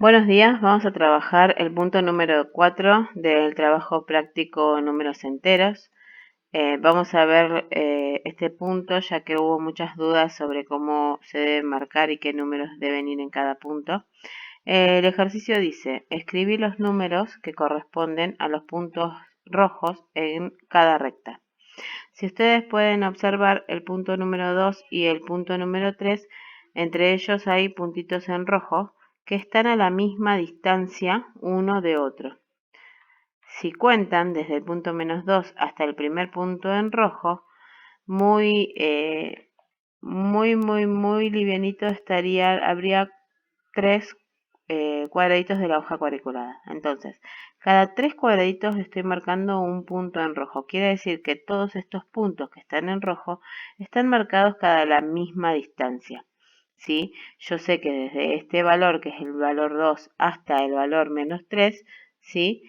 Buenos días, vamos a trabajar el punto número 4 del trabajo práctico números enteros. Vamos a ver este punto ya que hubo muchas dudas sobre cómo se debe marcar y qué números deben ir en cada punto. El ejercicio dice, escribir los números que corresponden a los puntos rojos en cada recta. Si ustedes pueden observar el punto número 2 y el punto número 3, entre ellos hay puntitos en rojo que están a la misma distancia uno de otro. Si cuentan desde el punto menos 2 hasta el primer punto en rojo, muy livianito habría 3 cuadraditos de la hoja cuadriculada. Entonces, cada 3 cuadraditos estoy marcando un punto en rojo. Quiere decir que todos estos puntos que están en rojo están marcados cada la misma distancia. ¿Sí? Yo sé que desde este valor, que es el valor 2, hasta el valor menos 3, ¿sí?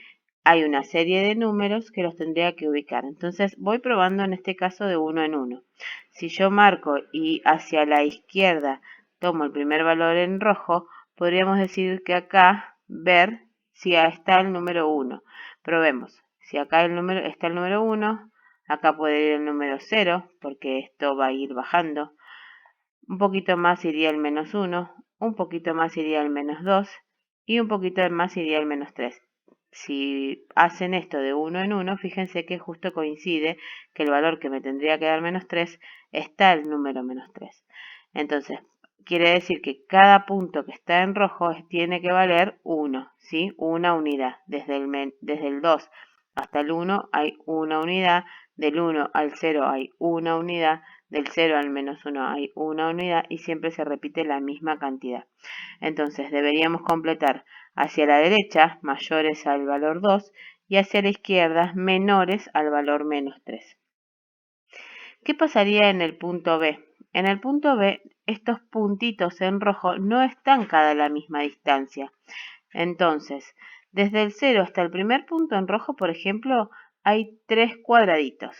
Hay una serie de números que los tendría que ubicar. Entonces voy probando en este caso de uno en uno. Si yo marco y hacia la izquierda tomo el primer valor en rojo, podríamos decir que acá ver si está el número 1. Probemos. Si acá está el número 1, acá puede ir el número 0, porque esto va a ir bajando. Un poquito más iría el menos 1, un poquito más iría el menos 2 y un poquito más iría el menos 3. Si hacen esto de uno en uno, fíjense que justo coincide que el valor que me tendría que dar menos 3 está el número menos 3. Entonces, quiere decir que cada punto que está en rojo tiene que valer 1, ¿sí? Una unidad. Desde el 2 hasta el 1 hay una unidad, del 1 al 0 hay una unidad, del 0 al menos 1 hay una unidad y siempre se repite la misma cantidad. Entonces deberíamos completar hacia la derecha mayores al valor 2 y hacia la izquierda menores al valor menos 3. ¿Qué pasaría en el punto B? En el punto B, estos puntitos en rojo no están cada a la misma distancia. Entonces, desde el 0 hasta el primer punto en rojo, por ejemplo, hay 3 cuadraditos.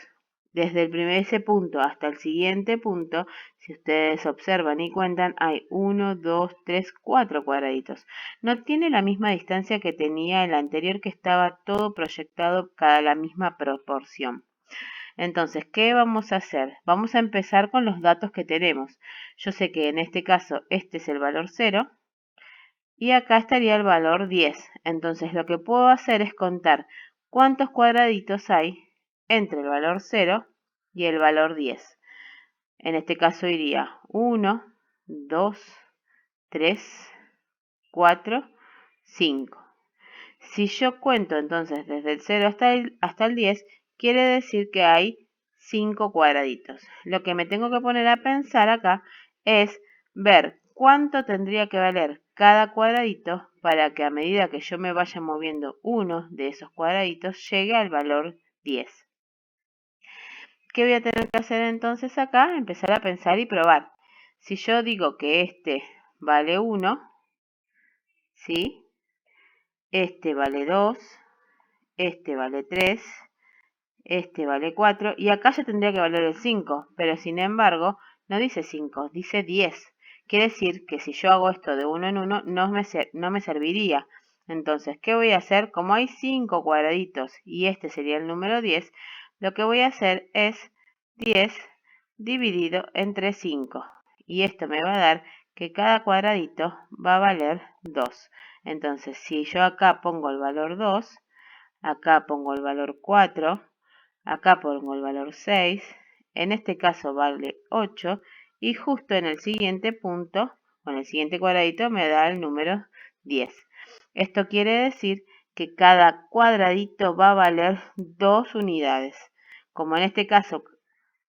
Desde ese punto hasta el siguiente punto, si ustedes observan y cuentan, hay 1, 2, 3, 4 cuadraditos. No tiene la misma distancia que tenía el anterior, que estaba todo proyectado cada la misma proporción. Entonces, ¿qué vamos a hacer? Vamos a empezar con los datos que tenemos. Yo sé que en este caso este es el valor 0 y acá estaría el valor 10. Entonces, lo que puedo hacer es contar cuántos cuadraditos hay entre el valor 0 y el valor 10. En este caso iría 1, 2, 3, 4, 5. Si yo cuento entonces desde el 0 hasta el 10, quiere decir que hay 5 cuadraditos. Lo que me tengo que poner a pensar acá es ver cuánto tendría que valer cada cuadradito para que a medida que yo me vaya moviendo uno de esos cuadraditos llegue al valor 10. ¿Qué voy a tener que hacer entonces acá? Empezar a pensar y probar. Si yo digo que este vale 1, ¿sí? Este vale 2, este vale 3, este vale 4 y acá ya tendría que valer el 5, pero sin embargo no dice 5, dice 10. Quiere decir que si yo hago esto de uno en uno no me serviría. Entonces, ¿qué voy a hacer? Como hay 5 cuadraditos y este sería el número 10, lo que voy a hacer es 10 dividido entre 5. Y esto me va a dar que cada cuadradito va a valer 2. Entonces, si yo acá pongo el valor 2, acá pongo el valor 4, acá pongo el valor 6, en este caso vale 8 y justo en el siguiente punto, o en el siguiente cuadradito me da el número 10. Esto quiere decir que cada cuadradito va a valer 2 unidades. Como en este caso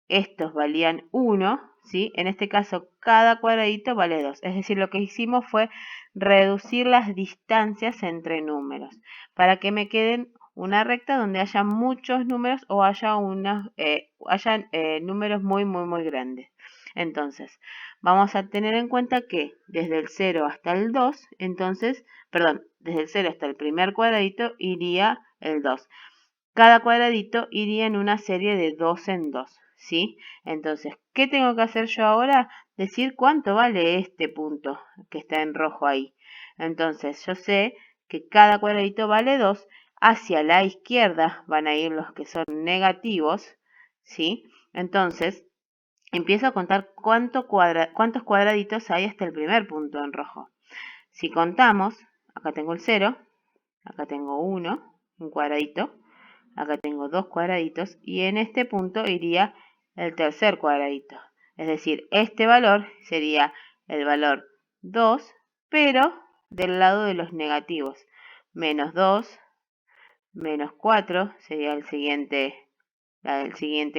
estos valían 1, ¿sí? En este caso cada cuadradito vale 2. Es decir, lo que hicimos fue reducir las distancias entre números para que me queden una recta donde haya muchos números o haya números muy grandes. Entonces, vamos a tener en cuenta que desde el 0 hasta el 2, desde el 0 hasta el primer cuadradito iría el 2. Cada cuadradito iría en una serie de 2 en 2, ¿sí? Entonces, ¿qué tengo que hacer yo ahora? decir cuánto vale este punto que está en rojo ahí. Entonces yo sé que cada cuadradito vale 2. Hacia la izquierda van a ir los que son negativos, ¿sí? Entonces empiezo a contar cuántos cuadraditos hay hasta el primer punto en rojo. Si contamos, acá tengo el 0, acá tengo 1, un cuadradito, acá tengo 2 cuadraditos y en este punto iría el tercer cuadradito. Es decir, este valor sería el valor 2, pero del lado de los negativos. Menos 2, menos 4 sería el siguiente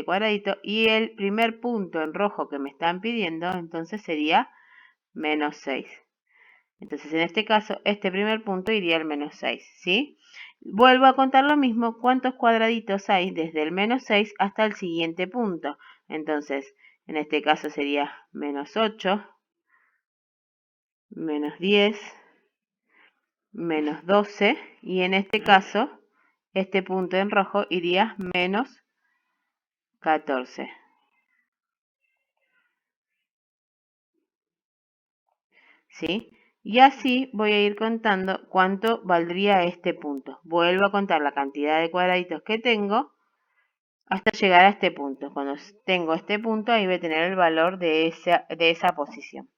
cuadradito. Y el primer punto en rojo que me están pidiendo, entonces sería menos 6. Entonces, en este caso, este primer punto iría al menos 6, ¿sí? Vuelvo a contar lo mismo, cuántos cuadraditos hay desde el menos 6 hasta el siguiente punto. Entonces, en este caso sería menos 8, menos 10, menos 12, y en este caso, este punto en rojo iría menos 14. ¿Sí? Y así voy a ir contando cuánto valdría este punto. Vuelvo a contar la cantidad de cuadraditos que tengo hasta llegar a este punto. Cuando tengo este punto, ahí voy a tener el valor de esa posición.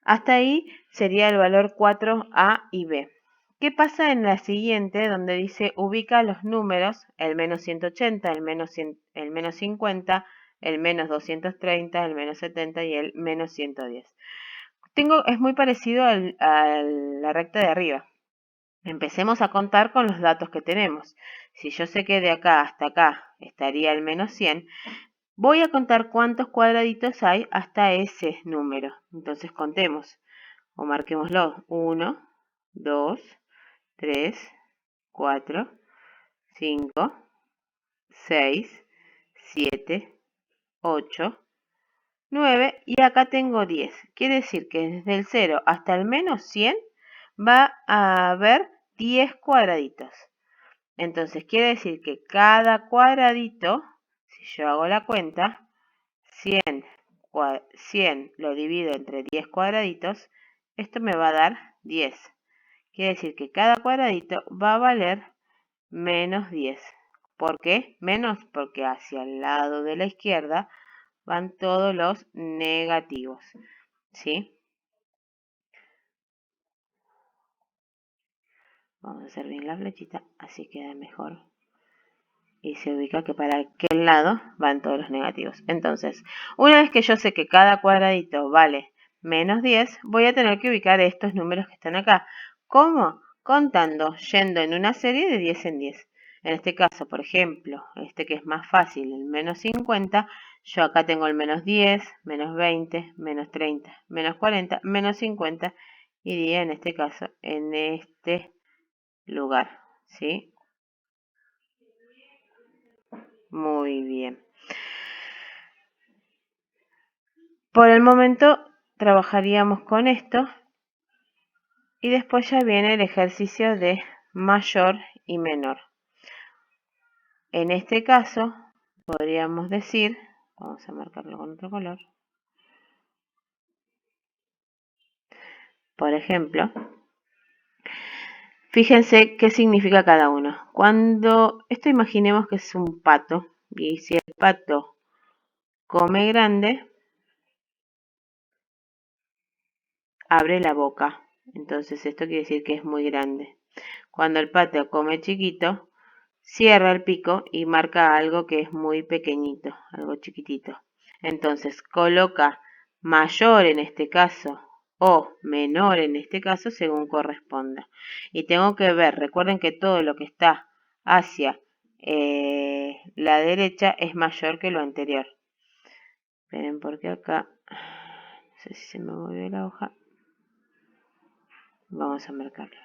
Hasta ahí sería el valor 4A y B. ¿Qué pasa en la siguiente, donde dice ubica los números, el menos 180, el menos 50, el menos 230, el menos 70 y el menos 110? Es muy parecido a la recta de arriba. Empecemos a contar con los datos que tenemos. Si yo sé que de acá hasta acá estaría el menos 100, voy a contar cuántos cuadraditos hay hasta ese número. Entonces contemos o marquémoslo. 1, 2, 3, 4, 5, 6, 7, 8, 9 y acá tengo 10. Quiere decir que desde el 0 hasta el menos 100 va a haber 10 cuadraditos. Entonces quiere decir que cada cuadradito, si yo hago la cuenta, 100 lo divido entre 10 cuadraditos, esto me va a dar 10. Quiere decir que cada cuadradito va a valer menos 10. ¿Por qué? Menos porque hacia el lado de la izquierda van todos los negativos, ¿sí? Vamos a hacer bien la flechita, así queda mejor. Y se ubica que para aquel lado van todos los negativos. Entonces, una vez que yo sé que cada cuadradito vale menos 10, voy a tener que ubicar estos números que están acá. ¿Cómo? Contando, yendo en una serie de 10 en 10. En este caso, por ejemplo, este que es más fácil, el menos 50, yo acá tengo el menos 10, menos 20, menos 30, menos 40, menos 50, iría en este caso en este lugar, ¿sí? Muy bien. Por el momento trabajaríamos con esto y después ya viene el ejercicio de mayor y menor. En este caso podríamos decir, vamos a marcarlo con otro color, por ejemplo, fíjense qué significa cada uno. Cuando esto imaginemos que es un pato y si el pato come grande, abre la boca. Entonces esto quiere decir que es muy grande. Cuando el pato come chiquito, cierra el pico y marca algo que es muy pequeñito, algo chiquitito. Entonces coloca mayor en este caso o menor en este caso según corresponda. Y tengo que ver, recuerden que todo lo que está hacia la derecha es mayor que lo anterior. Esperen porque acá, no sé si se me movió la hoja. Vamos a marcarlo.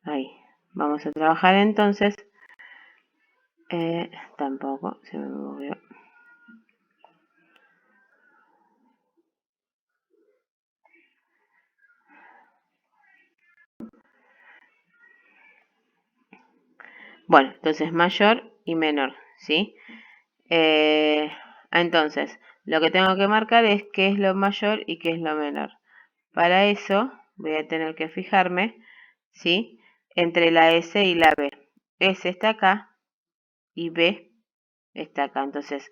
Ahí. Vamos a trabajar entonces. Tampoco se me movió. Bueno, entonces mayor y menor, ¿sí? Eh, entonces, lo que tengo que marcar es qué es lo mayor y qué es lo menor. Para eso voy a tener que fijarme, ¿sí? Entre la S y la B. S está acá y B está acá. Entonces,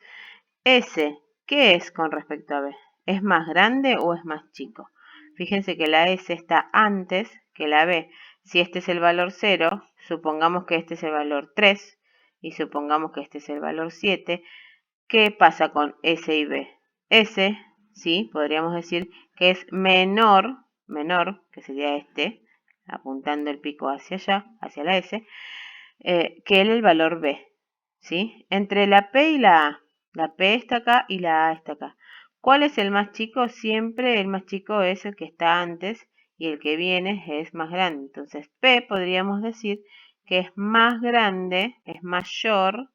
S, ¿qué es con respecto a B? ¿Es más grande o es más chico? Fíjense que la S está antes que la B. Si este es el valor 0, supongamos que este es el valor 3 y supongamos que este es el valor 7. ¿Qué pasa con S y B? S, sí, podríamos decir que es menor, que sería este, apuntando el pico hacia allá, hacia la S, que el valor B, ¿sí? Entre la P y la A. La P está acá y la A está acá. ¿Cuál es el más chico? Siempre el más chico es el que está antes y el que viene es más grande. Entonces, P podríamos decir que es más grande, es mayor,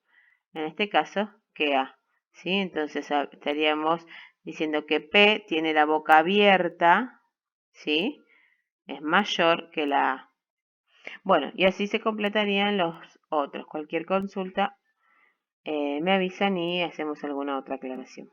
en este caso, que A. ¿Sí? Entonces estaríamos diciendo que P tiene la boca abierta, ¿sí? Es mayor que la A. Bueno, y así se completarían los otros. Cualquier consulta me avisan y hacemos alguna otra aclaración.